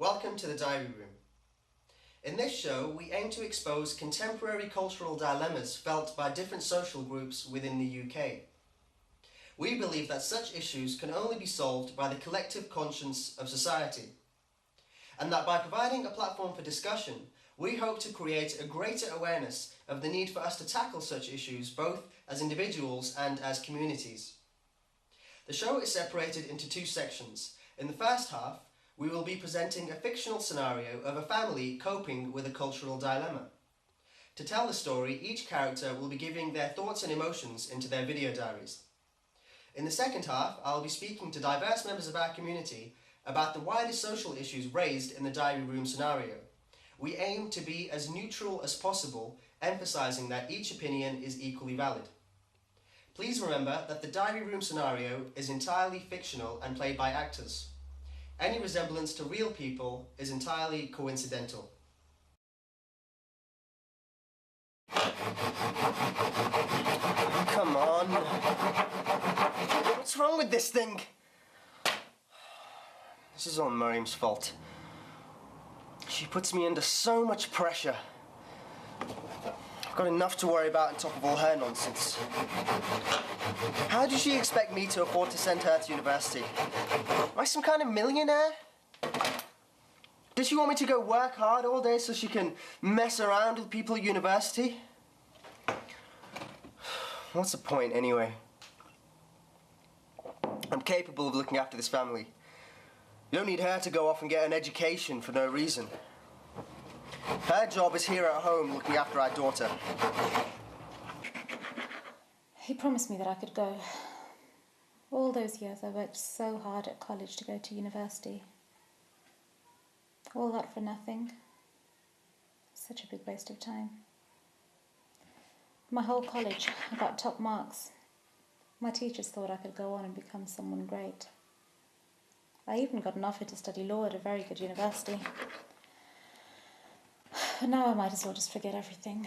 Welcome to the Diary Room. In this show, we aim to expose contemporary cultural dilemmas felt by different social groups within the UK. We believe that such issues can only be solved by the collective conscience of society, and that by providing a platform for discussion, we hope to create a greater awareness of the need for us to tackle such issues both as individuals and as communities. The show is separated into two sections. In the first half, we will be presenting a fictional scenario of a family coping with a cultural dilemma. To tell the story, each character will be giving their thoughts and emotions into their video diaries. In the second half, I'll be speaking to diverse members of our community about the wider social issues raised in the Diary Room scenario. We aim to be as neutral as possible, emphasising that each opinion is equally valid. Please remember that the Diary Room scenario is entirely fictional and played by actors. Any resemblance to real people is entirely coincidental. Come on. What's wrong with this thing? This is all Mariam's fault. She puts me under so much pressure. I've got enough to worry about on top of all her nonsense. How does she expect me to afford to send her to university? Am I some kind of millionaire? Does she want me to go work hard all day so she can mess around with people at university? What's the point anyway? I'm capable of looking after this family. You don't need her to go off and get an education for no reason. Her job is here at home looking after our daughter. He promised me that I could go. All those years I worked so hard at college to go to university. All that for nothing. Such a big waste of time. My whole college, I got top marks. My teachers thought I could go on and become someone great. I even got an offer to study law at a very good university. But now I might as well just forget everything.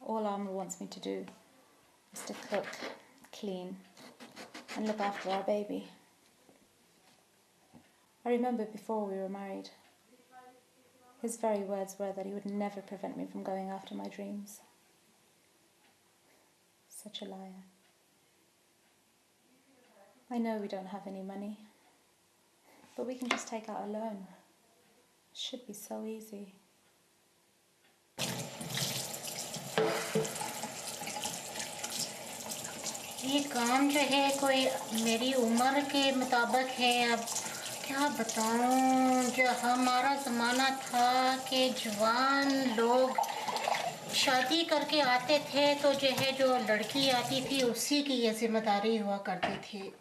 All Alma wants me to do is to cook, clean, and look after our baby. I remember before we were married, his very words were that he would never prevent me from going after my dreams. Such a liar. I know we don't have any money, but we can just take out a loan. It should be so easy. ये काम जो है कोई मेरी उम्र के मुताबिक है। अब क्या बताऊं, जो हमारा ज़माना था कि जवान लोग शादी करके आते थे तो जो है जो लड़की आती थी उसी की ये जिम्मेदारी हुआ करती थी।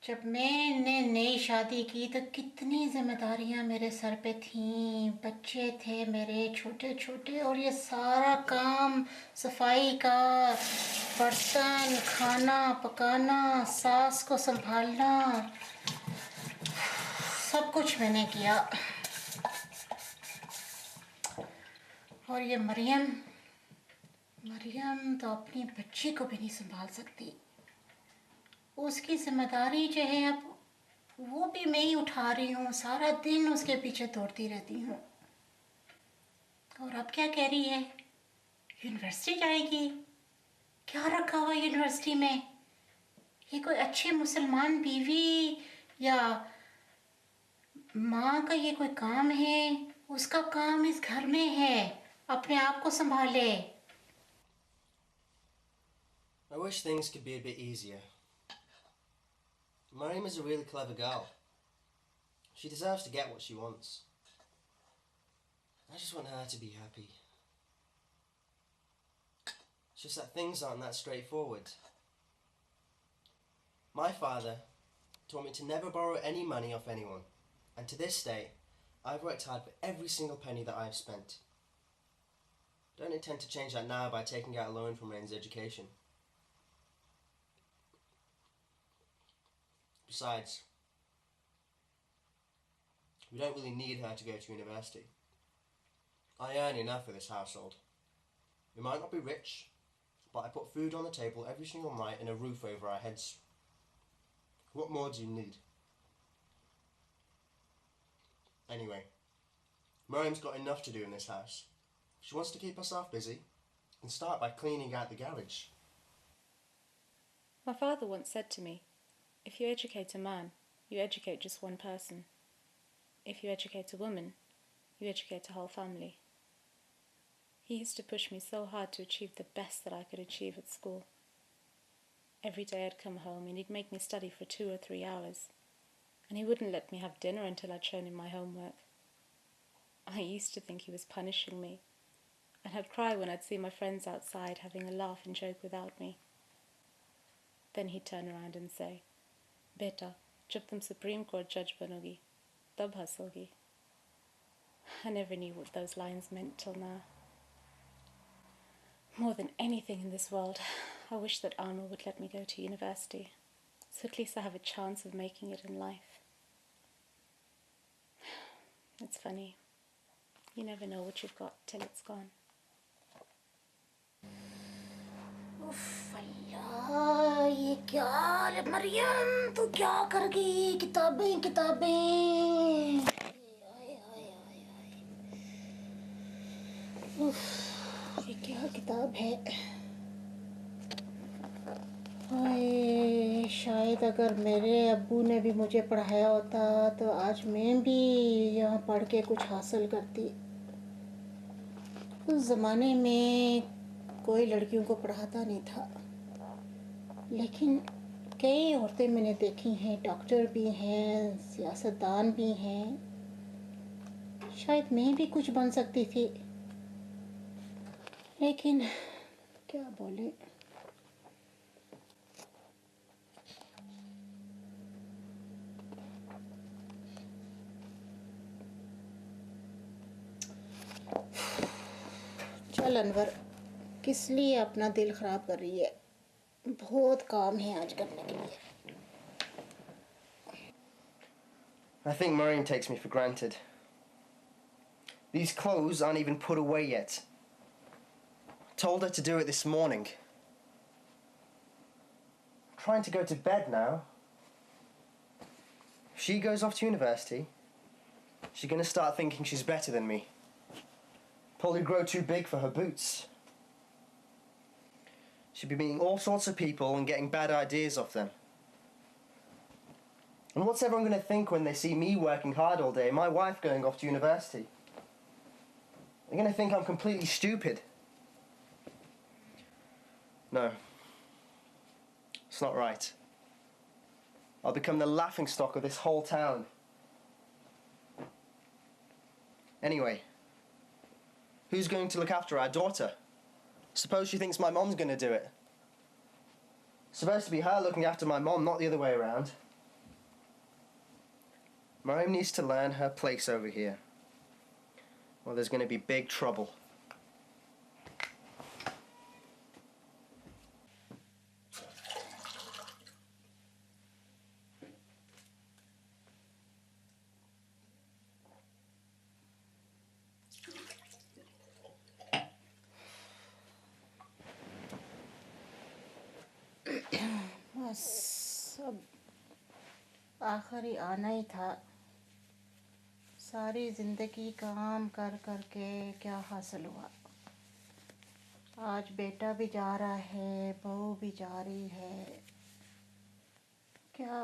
जब मैंने नई शादी की तो कितनी जिम्मेदारियां मेरे सर पे थीं। बच्चे थे मेरे छोटे छोटे और ये सारा काम सफाई का, बर्तन, खाना पकाना, सास को संभालना, सब कुछ मैंने किया। और ये मरियम तो अपनी बच्ची को भी नहीं संभाल सकती। उसकी जिम्मेदारी जो है अब वो भी मैं ही उठा रही हूँ। सारा दिन उसके पीछे दौड़ती रहती हूँ। और अब क्या कह रही है, यूनिवर्सिटी जाएगी। क्या रखा हुआ यूनिवर्सिटी में? ये कोई अच्छे मुसलमान बीवी या माँ का ये कोई काम है? उसका काम इस घर में है, अपने आप को संभाले। I wish things could be a bit easier. Mariam is a really clever girl. She deserves to get what she wants. I just want her to be happy. It's just that things aren't that straightforward. My father taught me to never borrow any money off anyone, and to this day, I've worked hard for every single penny that I've spent. I don't intend to change that now by taking out a loan from Rain's education. Besides, we don't really need her to go to university. I earn enough for this household. We might not be rich, but I put food on the table every single night and a roof over our heads. What more do you need? Anyway, Mariam's got enough to do in this house. She wants to keep herself busy and start by cleaning out the garage. My father once said to me, if you educate a man, you educate just one person. If you educate a woman, you educate a whole family. He used to push me so hard to achieve the best that I could achieve at school. Every day I'd come home and he'd make me study for 2 or 3 hours, and he wouldn't let me have dinner until I'd shown him my homework. I used to think he was punishing me, and I'd cry when I'd see my friends outside having a laugh and joke without me. Then he'd turn around and say, "Beta, jab tum Supreme Court judge banogi, tab hasogi." I never knew what those lines meant till now. More than anything in this world, I wish that Arnold would let me go to university, so at least I have a chance of making it in life. It's funny. You never know what you've got till it's gone. उफ अल्लाह, ये क्या है मरियम, तू क्या कर गई? किताबें किताबें, आय आय आय आय। उफ, ये क्या किताब है? हाय, शायद अगर मेरे अब्बू ने भी मुझे पढ़ाया होता तो आज मैं भी यहाँ पढ़ के कुछ हासिल करती। उस ज़माने में कोई लड़कियों को पढ़ाता नहीं था, लेकिन कई औरतें मैंने देखी हैं, डॉक्टर भी हैं, सियासतदान भी हैं। शायद मैं भी कुछ बन सकती थी, लेकिन क्या बोले। चल अनवर, किस लिए अपना दिल ख़राब कर रही है? बहुत काम है आज करने के लिए। I think Mariam takes me for granted. These clothes aren't even put away yet. I told her to do it this morning. I'm trying to go to bed now. If she goes off to university, she's going to start thinking she's better than me. Probably grow too big for her boots. She'll be meeting all sorts of people and getting bad ideas off them. And what's everyone going to think when they see me working hard all day and my wife going off to university? They're going to think I'm completely stupid. No. It's not right. I'll become the laughingstock of this whole town. Anyway, who's going to look after our daughter? Suppose she thinks my mom's going to do it. It's supposed to be her looking after my mom, not the other way around. Mariam needs to learn her place over here, or there's going to be big trouble. बस अब आखिरी आना ही था। सारी ज़िंदगी काम कर कर के क्या हासिल हुआ? आज बेटा भी जा रहा है, बहू भी जा रही है। क्या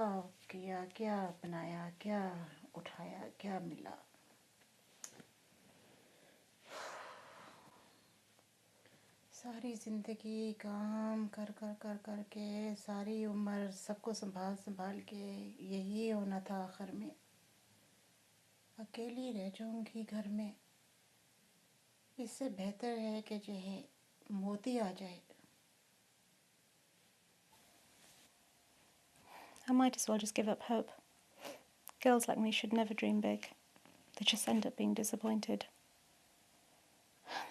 किया, क्या बनाया, क्या उठाया, क्या मिला? सारी ज़िंदगी काम कर कर कर कर के, सारी उम्र सबको संभाल संभाल के यही होना था आखिर में। अकेली रह जाऊंगी घर में। इससे बेहतर है कि जो है मोती आ जाए। I might as well just give up hope. Girls like me should never dream big. They just end up being disappointed.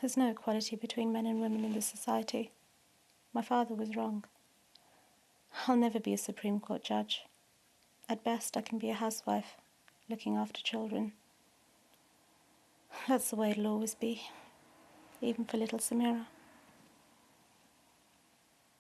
There's no equality between men and women in this society. My father was wrong. I'll never be a Supreme Court judge. At best, I can be a housewife, looking after children. That's the way it'll always be, even for little Samira.